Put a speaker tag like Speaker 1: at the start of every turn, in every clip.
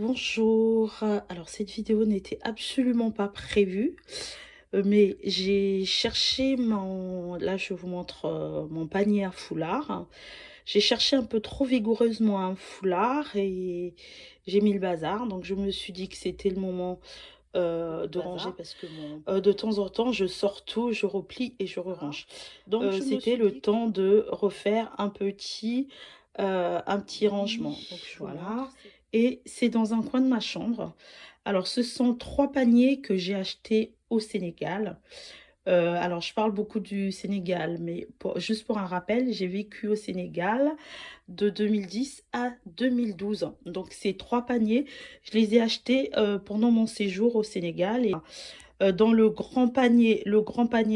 Speaker 1: Bonjour, alors cette vidéo n'était absolument pas prévue, mais j'ai cherché là je vous montre mon panier à foulard. J'ai cherché un peu trop vigoureusement un foulard et j'ai mis le bazar, donc je me suis dit que c'était le moment de ranger parce que de temps en temps je sors tout, je replie et je re-range. Donc c'était le temps de refaire un petit rangement. Donc voilà. Et c'est dans un coin de ma chambre. Alors, ce sont 3 paniers que j'ai achetés au Sénégal. Alors, je parle beaucoup du Sénégal, mais juste pour un rappel, j'ai vécu au Sénégal de 2010 à 2012. Donc, ces 3 paniers, je les ai achetés pendant mon séjour au Sénégal. Et dans le grand panier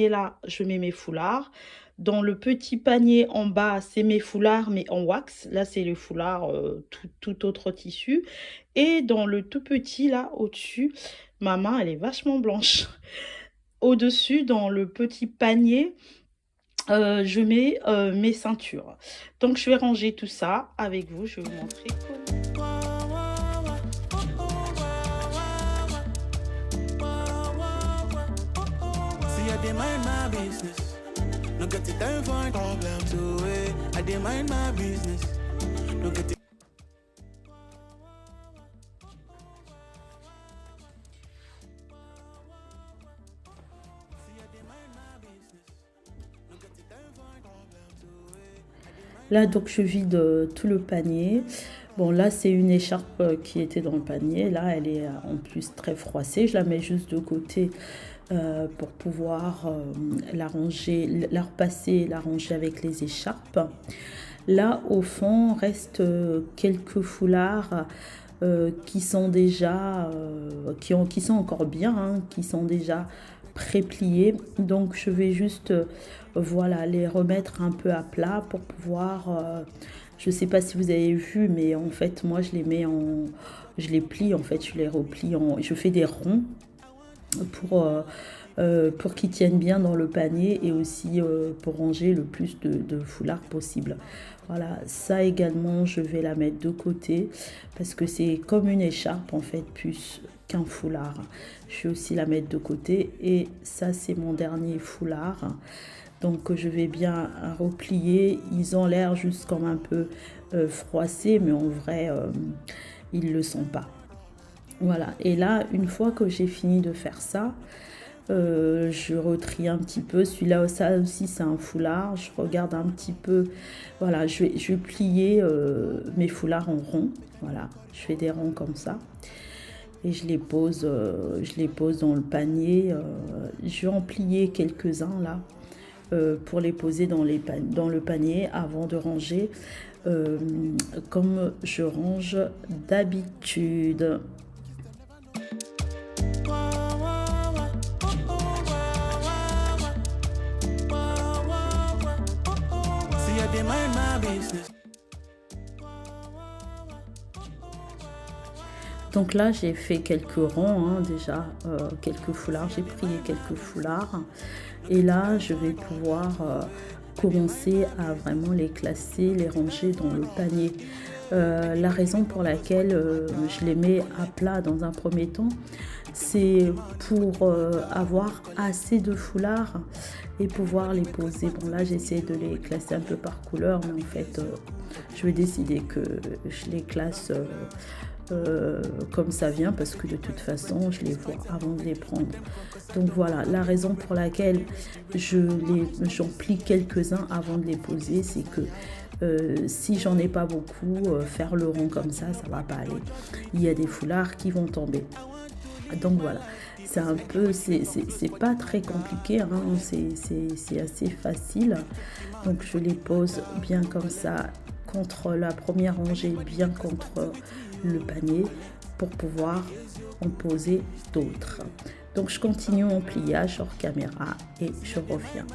Speaker 1: là, je mets mes foulards. Dans le petit panier en bas, c'est mes foulards, mais en wax. Là, c'est le foulard tout autre tissu. Et dans le tout petit là, au-dessus, ma main, elle est vachement blanche. Au-dessus, dans le petit panier, je mets mes ceintures. Donc, je vais ranger tout ça avec vous. Je vais vous montrer comment.
Speaker 2: I dey mind my business. No get the time for problem to it. I dey mind my business. No get the
Speaker 1: Là, donc, je vide tout le panier. Bon, là, c'est une écharpe qui était dans le panier. Là, elle est en plus très froissée. Je la mets juste de côté pour pouvoir la ranger, la repasser, la ranger avec les écharpes. Là, au fond, reste quelques foulards qui sont déjà, qui sont encore bien, hein, qui sont déjà pré-pliés. Donc, je vais juste, voilà, les remettre un peu à plat pour pouvoir... je ne sais pas si vous avez vu, mais en fait, moi, je les plie, en fait, je les replie, je fais des ronds pour qu'ils tiennent bien dans le panier et aussi pour ranger le plus de foulards possible. Voilà, ça également, je vais la mettre de côté parce que c'est comme une écharpe, en fait, plus qu'un foulard. Je vais aussi la mettre de côté et ça, c'est mon dernier foulard. Donc je vais bien replier. Ils ont l'air juste comme un peu froissés, mais en vrai, ils ne le sont pas. Voilà, et là, une fois que j'ai fini de faire ça, je retrie un petit peu. Celui-là, ça aussi, c'est un foulard. Je regarde un petit peu. Voilà, je vais plier mes foulards en rond. Voilà, je fais des ronds comme ça. Et je les pose dans le panier. Je vais en plier quelques-uns là. Pour les poser dans le panier avant de ranger comme je range d'habitude.
Speaker 2: See, I dey mind my business.
Speaker 1: Donc là, j'ai fait quelques ronds, hein, déjà, quelques foulards. J'ai plié quelques foulards. Et là, je vais pouvoir commencer à vraiment les classer, les ranger dans le panier. La raison pour laquelle je les mets à plat dans un premier temps, c'est pour avoir assez de foulards et pouvoir les poser. Bon, là, j'essaie de les classer un peu par couleur, mais en fait, je vais décider que je les classe comme ça vient parce que de toute façon, je les vois avant de les prendre. Donc voilà, la raison pour laquelle j'en plie quelques-uns avant de les poser, c'est que si j'en ai pas beaucoup, faire le rond comme ça va pas aller. Il y a des foulards qui vont tomber. Donc voilà, c'est un peu, c'est pas très compliqué, hein, c'est assez facile. Donc je les pose bien comme ça, contre la première rangée, bien contre le panier, pour pouvoir en poser d'autres. Donc je continue mon pliage hors caméra et je reviens.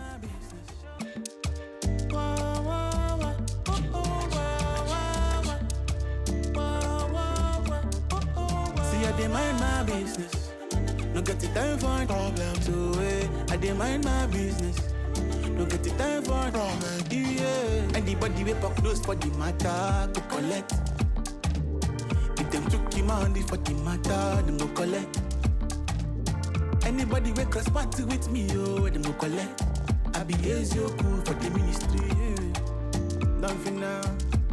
Speaker 2: See, I dey mind my business. No get the time for problem to it. I dey mind my business. No get the time for problem, yeah. Anybody we pop close for the matter to collect. them took him money for the matter, them no collect. Anybody we cross party with me, oh, them no collect. I be easy cool for the ministry, yeah. Nothing now,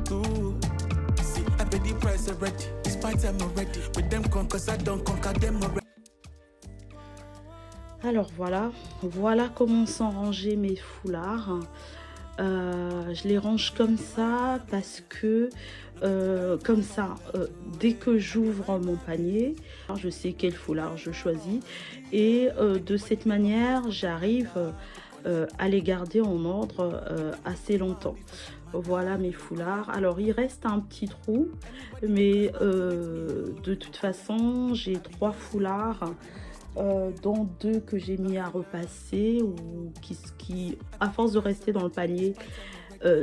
Speaker 2: too. See, I pay the price already. Despite I'm already with them cause I don't conquer them already.
Speaker 1: Alors voilà comment sont rangés mes foulards. Je les range comme ça parce que comme ça, dès que j'ouvre mon panier, je sais quel foulard je choisis et de cette manière, j'arrive à les garder en ordre assez longtemps. Voilà mes foulards. Alors il reste un petit trou, mais de toute façon, j'ai 3 foulards. Dont 2 que j'ai mis à repasser ou qui à force de rester dans le panier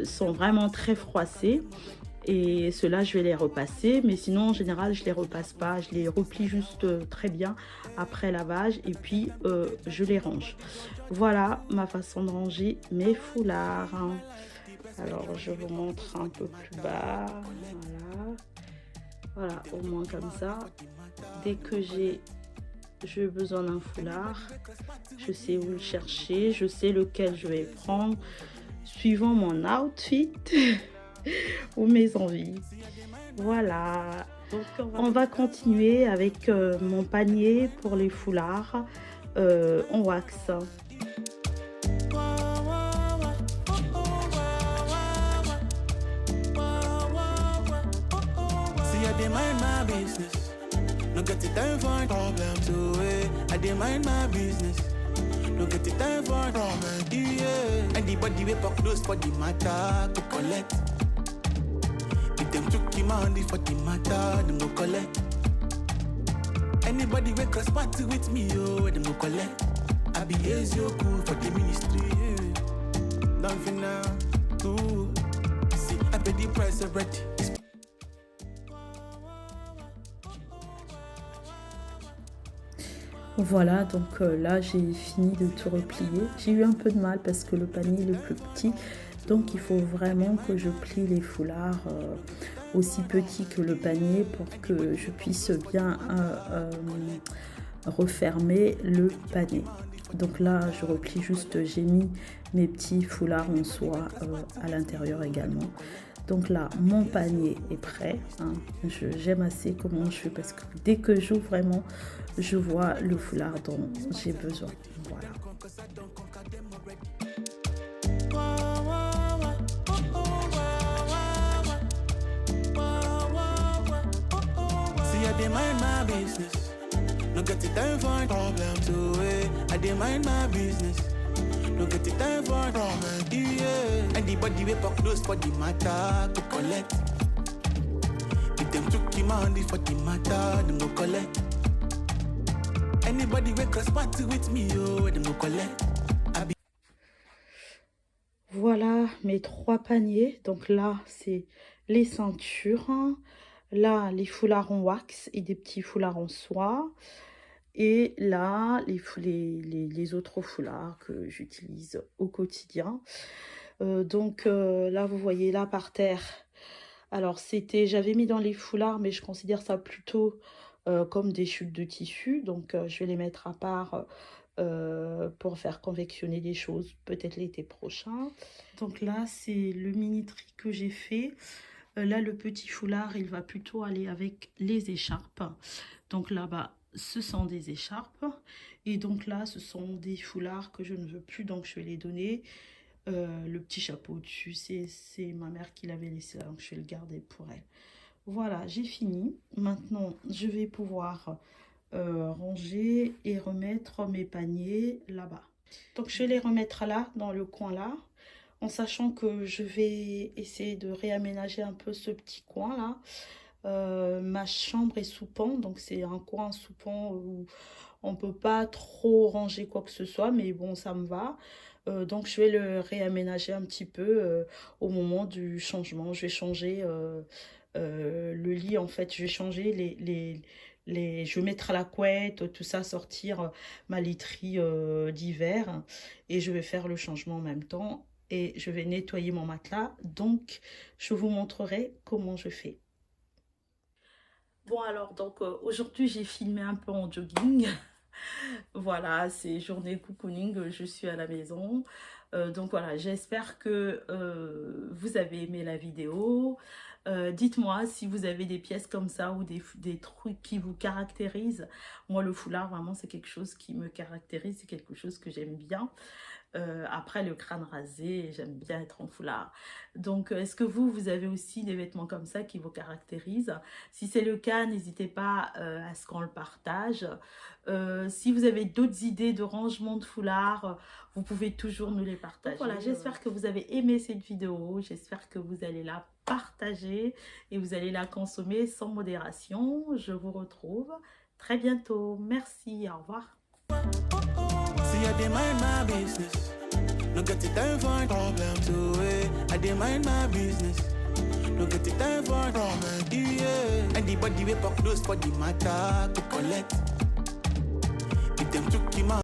Speaker 1: sont vraiment très froissés et ceux-là je vais les repasser, mais sinon en général je les repasse pas, je les replie juste très bien après lavage et puis je les range. Voilà ma façon de ranger mes foulards. Alors je vous montre un peu plus bas, voilà au moins comme ça, dès que j'ai besoin d'un foulard, je sais où le chercher, je sais lequel je vais prendre suivant mon outfit ou mes envies. Voilà, donc on va continuer avec mon panier pour les foulards en wax.
Speaker 2: No get it time for problem, so I dey mind my business. No get it time for problem, yeah. Anybody we pop close for the matter to collect. If them took him money for the matter, them no collect. Anybody we cross party with me, oh, them no collect. I be easy cool for the ministry, yeah. Nothing now, too. See, I pay the price already.
Speaker 1: Voilà, donc là j'ai fini de tout replier. J'ai eu un peu de mal parce que le panier est le plus petit, donc il faut vraiment que je plie les foulards aussi petits que le panier pour que je puisse bien refermer le panier. Donc là je replie juste, j'ai mis mes petits foulards en soie à l'intérieur également. Donc là, mon panier est prêt. Hein. J'aime assez comment je fais parce que dès que j'ouvre vraiment, je vois le foulard dont j'ai besoin. Voilà.
Speaker 2: No get it time for problem, yeah. Anybody we pop close for the matter to collect. If them took him money for the matter, them no collect. Anybody we cross party with me, oh, them no collect.
Speaker 1: Voilà mes 3 paniers. Donc là, c'est les ceintures. Là, les foulards en wax et des petits foulards en soie. Et là, les autres foulards que j'utilise au quotidien. Donc là, vous voyez là par terre. Alors, j'avais mis dans les foulards, mais je considère ça plutôt comme des chutes de tissu. Donc, je vais les mettre à part pour faire confectionner des choses, peut-être l'été prochain. Donc là, c'est le mini-tri que j'ai fait. Là, le petit foulard, il va plutôt aller avec les écharpes. Donc là-bas, ce sont des écharpes et donc là ce sont des foulards que je ne veux plus, donc je vais les donner. Le petit chapeau dessus, c'est ma mère qui l'avait laissé là, donc je vais le garder pour elle. Voilà, j'ai fini. Maintenant je vais pouvoir ranger et remettre mes paniers là-bas. Donc je vais les remettre là dans le coin là, en sachant que je vais essayer de réaménager un peu ce petit coin là. Ma chambre est sous pan, donc c'est un coin sous pan où on peut pas trop ranger quoi que ce soit, mais bon, ça me va. Donc je vais le réaménager un petit peu au moment du changement. Je vais changer le lit, en fait, je vais changer je vais mettre à la couette, tout ça, sortir ma literie d'hiver et je vais faire le changement en même temps et je vais nettoyer mon matelas. Donc je vous montrerai comment je fais. Bon alors, donc aujourd'hui j'ai filmé un peu en jogging. Voilà, c'est journée cocooning, je suis à la maison. Donc voilà, j'espère que vous avez aimé la vidéo. Dites-moi si vous avez des pièces comme ça ou des trucs qui vous caractérisent. Moi, le foulard, vraiment, c'est quelque chose qui me caractérise, c'est quelque chose que j'aime bien. Après le crâne rasé, j'aime bien être en foulard. Donc, est-ce que vous avez aussi des vêtements comme ça qui vous caractérisent? Si c'est le cas, n'hésitez pas à ce qu'on le partage. Si vous avez d'autres idées de rangement de foulard, vous pouvez toujours nous les partager. Donc voilà, j'espère que vous avez aimé cette vidéo. J'espère que vous allez la partager et vous allez la consommer sans modération. Je vous retrouve très bientôt. Merci, au revoir.
Speaker 2: See, I dey mind my business. No get the time for problem to it. I dey mind my business. No get the time for problem. Yeah. Anybody we pop close for the matter to collect. With them took him out.